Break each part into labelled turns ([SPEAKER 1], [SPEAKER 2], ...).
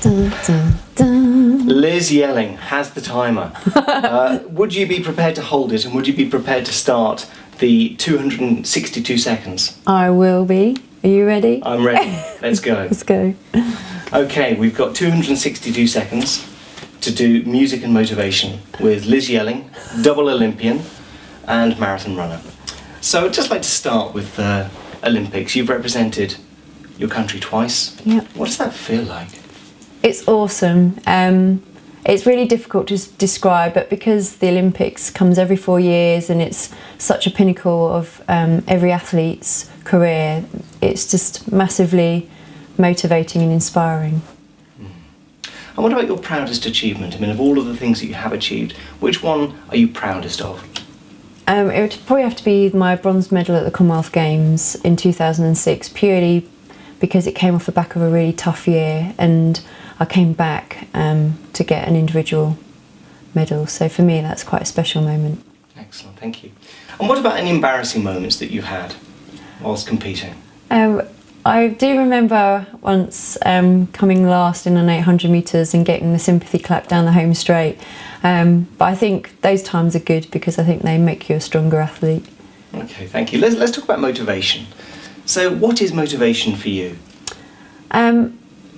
[SPEAKER 1] Dun, dun, dun.
[SPEAKER 2] Liz Yelling has the timer. Would you be prepared to hold it, and would you be prepared to start the 262 seconds?
[SPEAKER 1] I will be. Are you ready?
[SPEAKER 2] I'm ready. Let's go.
[SPEAKER 1] Let's go.
[SPEAKER 2] Okay, we've got 262 seconds to do music and motivation with Liz Yelling, double Olympian and marathon runner. So I'd just like to start with Olympics. You've represented your country twice.
[SPEAKER 1] Yep.
[SPEAKER 2] What does that feel like?
[SPEAKER 1] It's awesome. It's really difficult to describe, but because the Olympics comes every 4 years and it's such a pinnacle of every athlete's career, it's just massively motivating and inspiring.
[SPEAKER 2] And what about your proudest achievement? I mean, of all of the things that you have achieved, which one are you proudest of?
[SPEAKER 1] It would probably have to be my bronze medal at the Commonwealth Games in 2006, purely because it came off the back of a really tough year and I came back to get an individual medal. So for me, that's quite a special moment.
[SPEAKER 2] Excellent, thank you. And what about any embarrassing moments that you've had whilst competing?
[SPEAKER 1] I do remember once coming last in an 800 metres and getting the sympathy clap down the home straight. But I think those times are good because I think they make you a stronger athlete.
[SPEAKER 2] Okay, thank you. Let's talk about motivation. So what is motivation for you?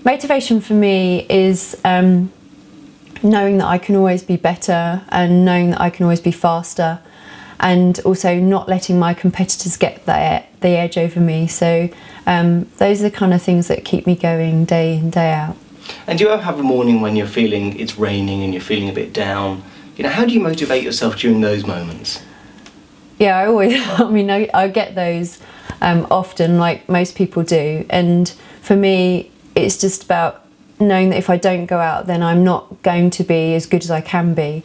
[SPEAKER 1] Motivation for me is knowing that I can always be better and knowing that I can always be faster, and also not letting my competitors get the edge over me. So those are the kind of things that keep me going day in, day out.
[SPEAKER 2] And do you ever have a morning when you're feeling it's raining and you're feeling a bit down? You know, how do you motivate yourself during those moments?
[SPEAKER 1] Yeah, I always, I mean, I get those often, like most people do. And for me, it's just about knowing that if I don't go out, then I'm not going to be as good as I can be.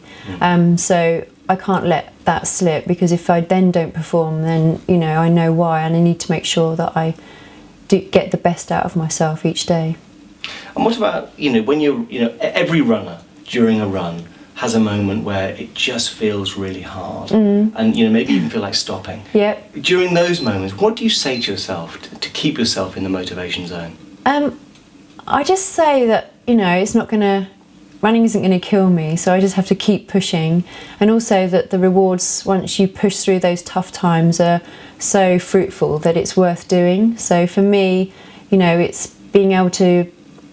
[SPEAKER 1] So I can't let that slip, because if I then don't perform, then, you know, I know why, and I need to make sure that I do get the best out of myself each day.
[SPEAKER 2] And what about, you know, when you're, you know, every runner during a run has a moment where it just feels really hard and, you know, maybe even feel like stopping.
[SPEAKER 1] Yep.
[SPEAKER 2] During those moments, what do you say to yourself to keep yourself in the motivation zone?
[SPEAKER 1] I just say that, you know, it's not going to, running isn't going to kill me, so I just have to keep pushing. And also that the rewards, once you push through those tough times, are so fruitful that it's worth doing. So for me, you know, it's being able to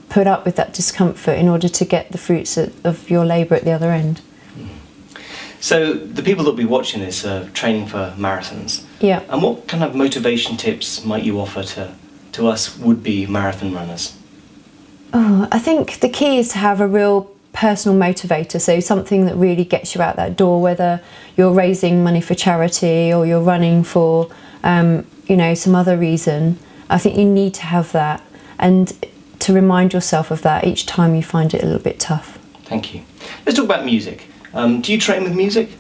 [SPEAKER 1] put up with that discomfort in order to get the fruits of your labour at the other end.
[SPEAKER 2] So the people that will be watching this are training for marathons.
[SPEAKER 1] Yeah.
[SPEAKER 2] And what kind of motivation tips might you offer to us would-be marathon runners?
[SPEAKER 1] Oh, I think the key is to have a real personal motivator, so something that really gets you out that door, whether you're raising money for charity or you're running for you know, some other reason. I think you need to have that, and to remind yourself of that each time you find it a little bit tough. Thank you.
[SPEAKER 2] Let's talk about music. Do you train with music?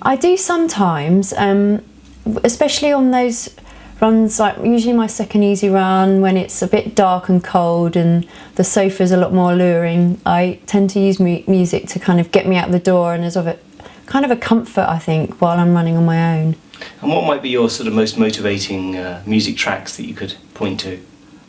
[SPEAKER 1] I do sometimes, especially on those runs, like usually my second easy run, when it's a bit dark and cold and the sofa's a lot more alluring. I tend to use music to kind of get me out the door, and as of it, kind of a comfort, I think, while I'm running on my own.
[SPEAKER 2] And what might be your sort of most motivating music tracks that you could point to?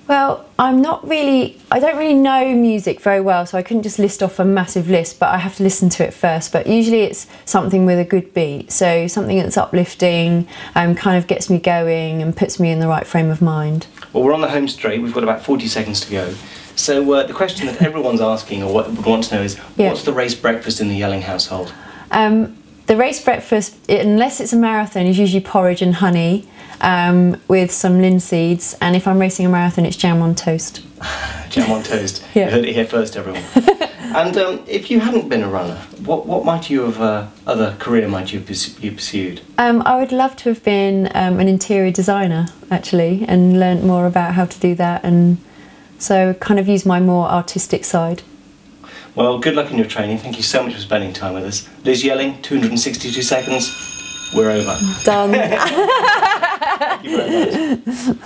[SPEAKER 1] Well, I don't really know music very well, so I couldn't just list off a massive list, but I have to listen to it first. But usually it's something with a good beat, so something that's uplifting, kind of gets me going and puts me in the right frame of mind.
[SPEAKER 2] Well, we're on the home straight, we've got about 40 seconds to go. So the question that everyone's asking, or what would want to know, is what's the race breakfast in the Yelling household?
[SPEAKER 1] The race breakfast, unless it's a marathon, is usually porridge and honey with some linseeds, and if I'm racing a marathon, it's jam on toast.
[SPEAKER 2] Jam on toast.
[SPEAKER 1] Yeah.
[SPEAKER 2] You heard it here first, everyone. And if you hadn't been a runner, what might you have, other career might you have pursued? I
[SPEAKER 1] would love to have been an interior designer, actually, and learnt more about how to do that, and so kind of use my more artistic side.
[SPEAKER 2] Well, good luck in your training. Thank you so much for spending time with us. Liz Yelling, 262 seconds. We're over.
[SPEAKER 1] Done.
[SPEAKER 2] Thank you very much.